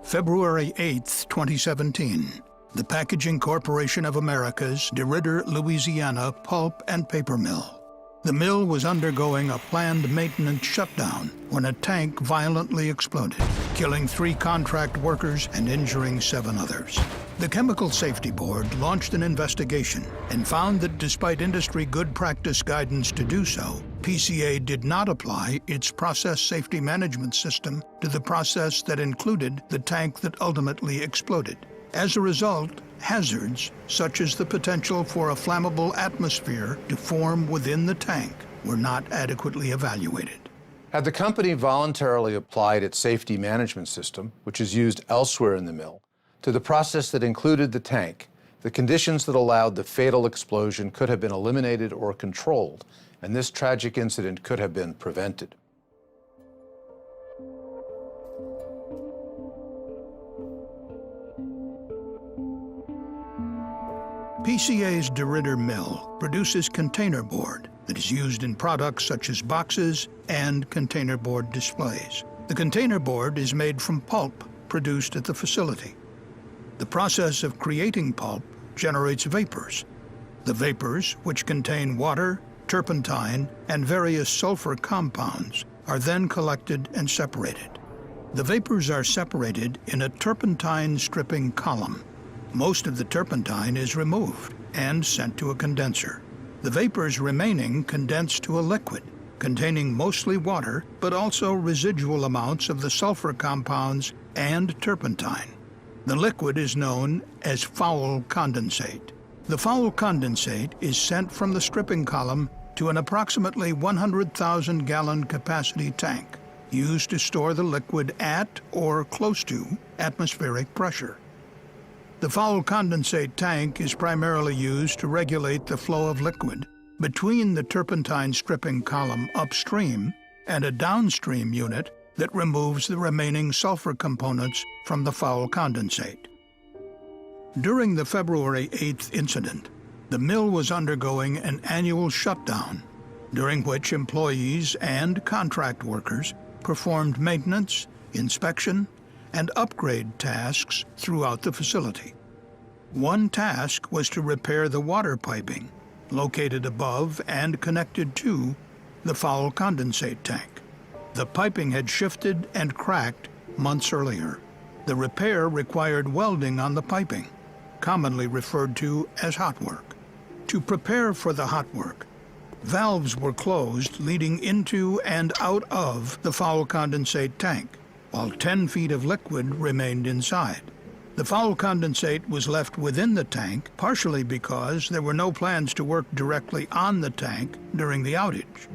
February 8, 2017. The Packaging Corporation of America's DeRidder, Louisiana pulp and paper mill. The mill was undergoing a planned maintenance shutdown when a tank violently exploded, killing 3 contract workers and injuring 7 others. The Chemical Safety Board launched an investigation and found that despite industry good practice guidance to do so, PCA did not apply its process safety management system to the process that included the tank that ultimately exploded. As a result, hazards, such as the potential for a flammable atmosphere to form within the tank, were not adequately evaluated. Had the company voluntarily applied its safety management system, which is used elsewhere in the mill, to the process that included the tank, the conditions that allowed the fatal explosion could have been eliminated or controlled, and this tragic incident could have been prevented. PCA's DeRidder mill produces container board that is used in products such as boxes and container board displays. The container board is made from pulp produced at the facility. The process of creating pulp generates vapors. The vapors, which contain water, turpentine, and various sulfur compounds, are then collected and separated. The vapors are separated in a turpentine stripping column. Most of the turpentine is removed and sent to a condenser. The vapors remaining condense to a liquid containing mostly water, but also residual amounts of the sulfur compounds and turpentine. The liquid is known as foul condensate. The foul condensate is sent from the stripping column to an approximately 100,000-gallon capacity tank used to store the liquid at or close to atmospheric pressure. The foul condensate tank is primarily used to regulate the flow of liquid between the turpentine stripping column upstream and a downstream unit that removes the remaining sulfur components from the foul condensate. During the February 8th incident, the mill was undergoing an annual shutdown, during which employees and contract workers performed maintenance, inspection, and upgrade tasks throughout the facility. One task was to repair the water piping located above and connected to the foul condensate tank. The piping had shifted and cracked months earlier. The repair required welding on the piping, commonly referred to as hot work. To prepare for the hot work, valves were closed leading into and out of the foul condensate tank, while 10 feet of liquid remained inside. The foul condensate was left within the tank, partially because there were no plans to work directly on the tank during the outage.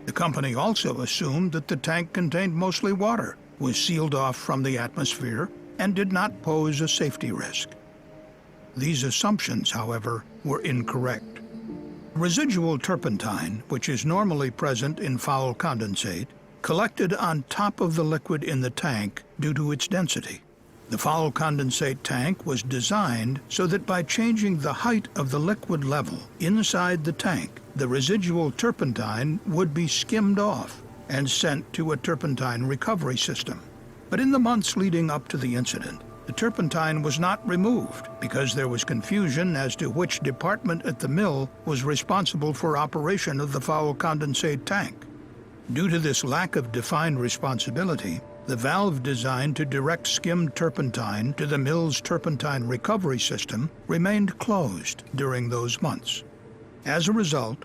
The company also assumed that the tank contained mostly water, was sealed off from the atmosphere, and did not pose a safety risk. These assumptions, however, were incorrect. Residual turpentine, which is normally present in foul condensate, collected on top of the liquid in the tank due to its density. The foul condensate tank was designed so that by changing the height of the liquid level inside the tank, the residual turpentine would be skimmed off and sent to a turpentine recovery system. But in the months leading up to the incident, the turpentine was not removed because there was confusion as to which department at the mill was responsible for operation of the foul condensate tank. Due to this lack of defined responsibility, the valve designed to direct skimmed turpentine to the mill's turpentine recovery system remained closed during those months. As a result,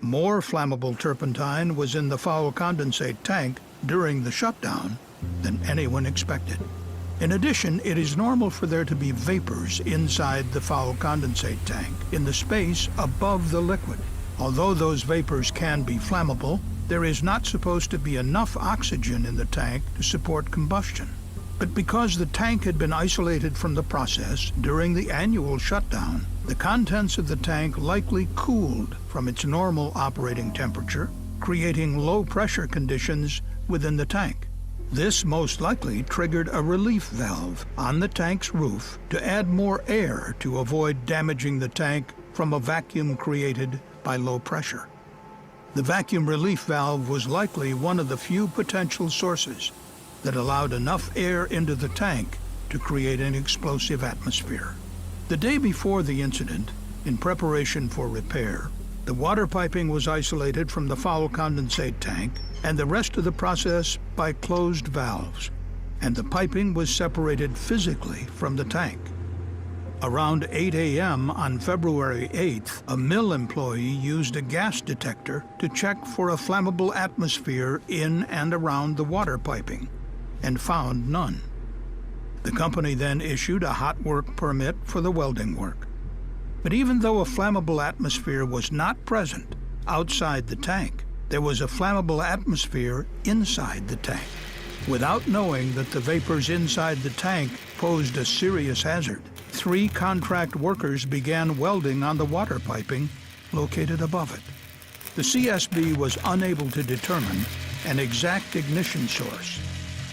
more flammable turpentine was in the foul condensate tank during the shutdown than anyone expected. In addition, it is normal for there to be vapors inside the foul condensate tank in the space above the liquid. Although those vapors can be flammable, there is not supposed to be enough oxygen in the tank to support combustion. But because the tank had been isolated from the process during the annual shutdown, the contents of the tank likely cooled from its normal operating temperature, creating low-pressure conditions within the tank. This most likely triggered a relief valve on the tank's roof to add more air to avoid damaging the tank from a vacuum created by low pressure. The vacuum relief valve was likely one of the few potential sources that allowed enough air into the tank to create an explosive atmosphere. The day before the incident, in preparation for repair, the water piping was isolated from the foul condensate tank and the rest of the process by closed valves, and the piping was separated physically from the tank. Around 8 a.m. on February 8th, a mill employee used a gas detector to check for a flammable atmosphere in and around the water piping, and found none. The company then issued a hot work permit for the welding work. But even though a flammable atmosphere was not present outside the tank, there was a flammable atmosphere inside the tank. Without knowing that the vapors inside the tank posed a serious hazard, 3 contract workers began welding on the water piping located above it. The CSB was unable to determine an exact ignition source,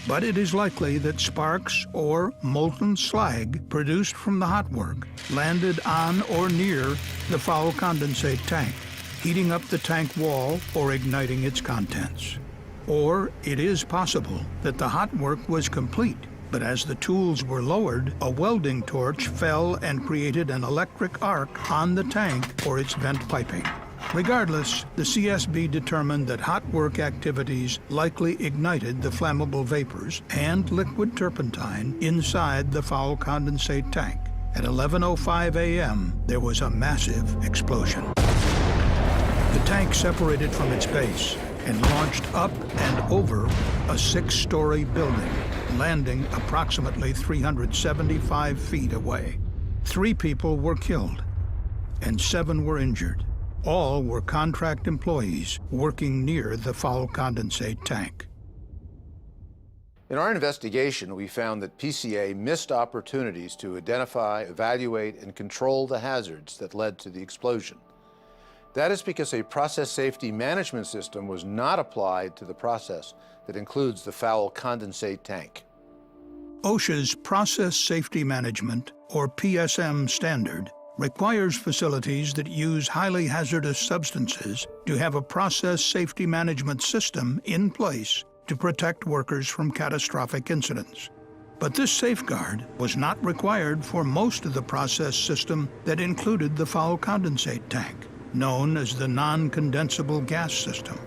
but it is likely that sparks or molten slag produced from the hot work landed on or near the foul condensate tank, heating up the tank wall or igniting its contents. Or it is possible that the hot work was complete, but as the tools were lowered, a welding torch fell and created an electric arc on the tank or its vent piping. Regardless, the CSB determined that hot work activities likely ignited the flammable vapors and liquid turpentine inside the foul condensate tank. At 11:05 a.m., there was a massive explosion. The tank separated from its base and launched up and over a 6-story building, landing approximately 375 feet away. 3 people were killed and 7 were injured. All were contract employees working near the foul condensate tank. In our investigation, we found that PCA missed opportunities to identify, evaluate, and control the hazards that led to the explosion. That is because a process safety management system was not applied to the process that includes the foul condensate tank. OSHA's Process Safety Management, or PSM standard, requires facilities that use highly hazardous substances to have a process safety management system in place to protect workers from catastrophic incidents. But this safeguard was not required for most of the process system that included the foul condensate tank, known as the non-condensable gas system.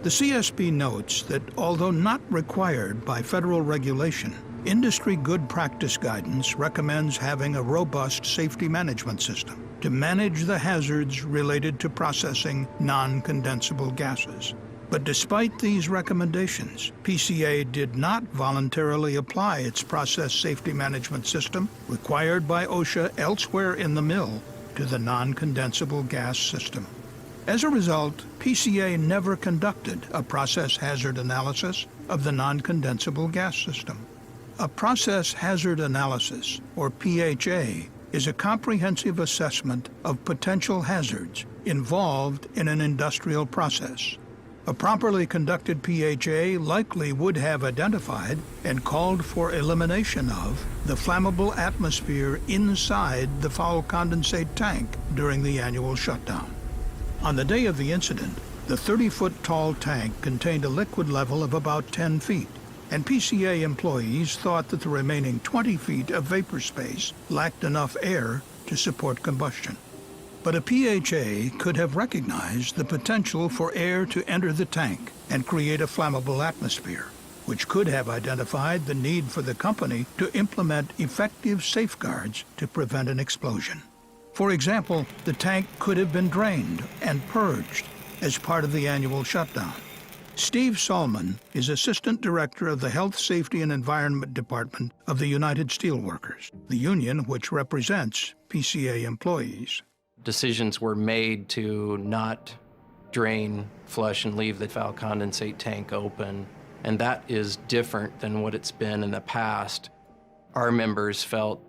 The CSB notes that although not required by federal regulation, industry good practice guidance recommends having a robust safety management system to manage the hazards related to processing non-condensable gases. But despite these recommendations, PCA did not voluntarily apply its process safety management system required by OSHA elsewhere in the mill to the non-condensable gas system. As a result, PCA never conducted a process hazard analysis of the non-condensable gas system. A process hazard analysis, or PHA, is a comprehensive assessment of potential hazards involved in an industrial process. A properly conducted PHA likely would have identified and called for elimination of the flammable atmosphere inside the foul condensate tank during the annual shutdown. On the day of the incident, the 30-foot tall tank contained a liquid level of about 10 feet, and PCA employees thought that the remaining 20 feet of vapor space lacked enough air to support combustion. But a PHA could have recognized the potential for air to enter the tank and create a flammable atmosphere, which could have identified the need for the company to implement effective safeguards to prevent an explosion. For example, the tank could have been drained and purged as part of the annual shutdown. Steve Salman is Assistant Director of the Health, Safety and Environment Department of the United Steelworkers, the union which represents PCA employees. Decisions were made to not drain, flush, and leave the foul condensate tank open, and that is different than what it's been in the past. Our members felt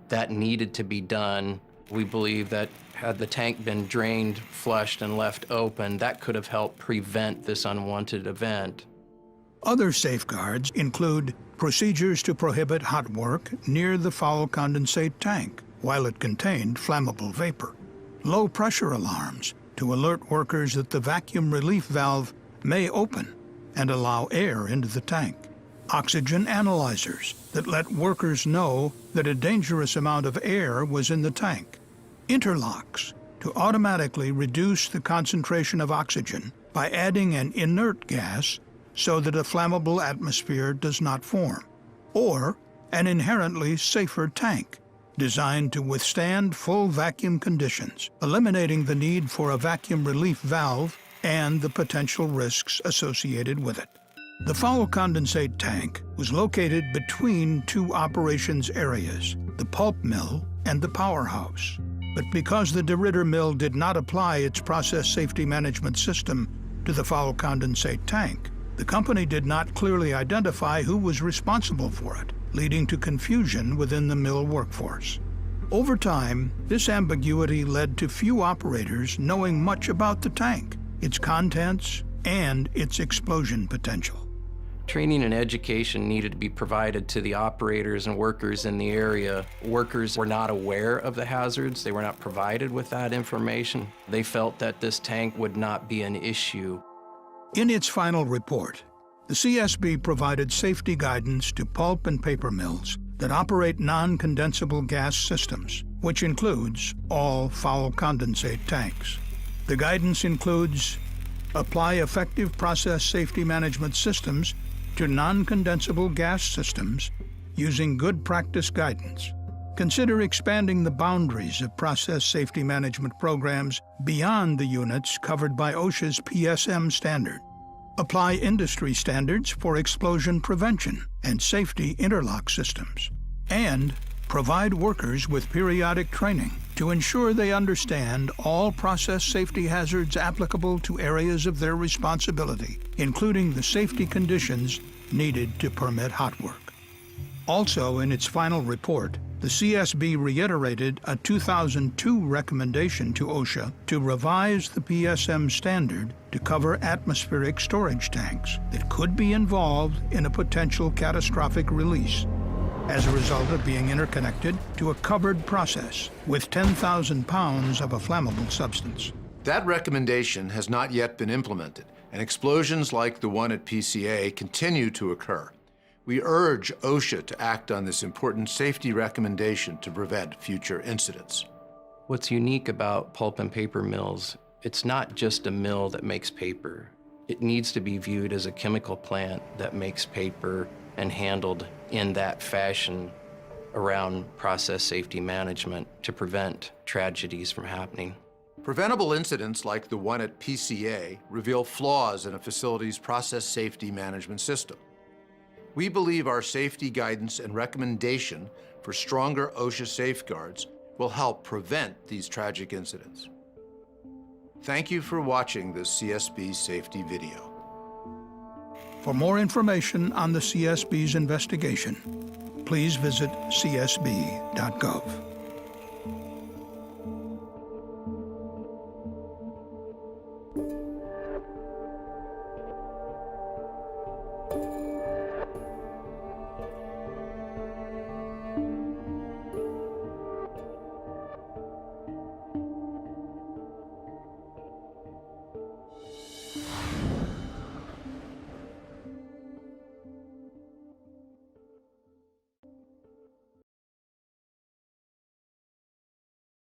that needed to be done. We believe that had the tank been drained, flushed, and left open, that could have helped prevent this unwanted event. Other safeguards include procedures to prohibit hot work near the foul condensate tank while it contained flammable vapor, low-pressure alarms to alert workers that the vacuum relief valve may open and allow air into the tank, oxygen analyzers that let workers know that a dangerous amount of air was in the tank, interlocks to automatically reduce the concentration of oxygen by adding an inert gas so that a flammable atmosphere does not form, or an inherently safer tank designed to withstand full vacuum conditions, eliminating the need for a vacuum relief valve and the potential risks associated with it. The foul condensate tank was located between two operations areas, the pulp mill and the powerhouse. But because the DeRidder mill did not apply its process safety management system to the foul condensate tank, the company did not clearly identify who was responsible for it, leading to confusion within the mill workforce. Over time, this ambiguity led to few operators knowing much about the tank, its contents, and its explosion potential. Training and education needed to be provided to the operators and workers in the area. Workers were not aware of the hazards. They were not provided with that information. They felt that this tank would not be an issue. In its final report, the CSB provided safety guidance to pulp and paper mills that operate non-condensable gas systems, which includes all foul condensate tanks. The guidance includes: apply effective process safety management systems to non-condensable gas systems using good practice guidance. Consider expanding the boundaries of process safety management programs beyond the units covered by OSHA's PSM standard. Apply industry standards for explosion prevention and safety interlock systems. And provide workers with periodic training to ensure they understand all process safety hazards applicable to areas of their responsibility, including the safety conditions needed to permit hot work. Also, in its final report, the CSB reiterated a 2002 recommendation to OSHA to revise the PSM standard to cover atmospheric storage tanks that could be involved in a potential catastrophic release as a result of being interconnected to a covered process with 10,000 pounds of a flammable substance. That recommendation has not yet been implemented, and explosions like the one at PCA continue to occur. We urge OSHA to act on this important safety recommendation to prevent future incidents. What's unique about pulp and paper mills, it's not just a mill that makes paper. It needs to be viewed as a chemical plant that makes paper and handled in that fashion around process safety management to prevent tragedies from happening. Preventable incidents like the one at PCA reveal flaws in a facility's process safety management system. We believe our safety guidance and recommendation for stronger OSHA safeguards will help prevent these tragic incidents. Thank you for watching this CSB safety video. For more information on the CSB's investigation, please visit csb.gov.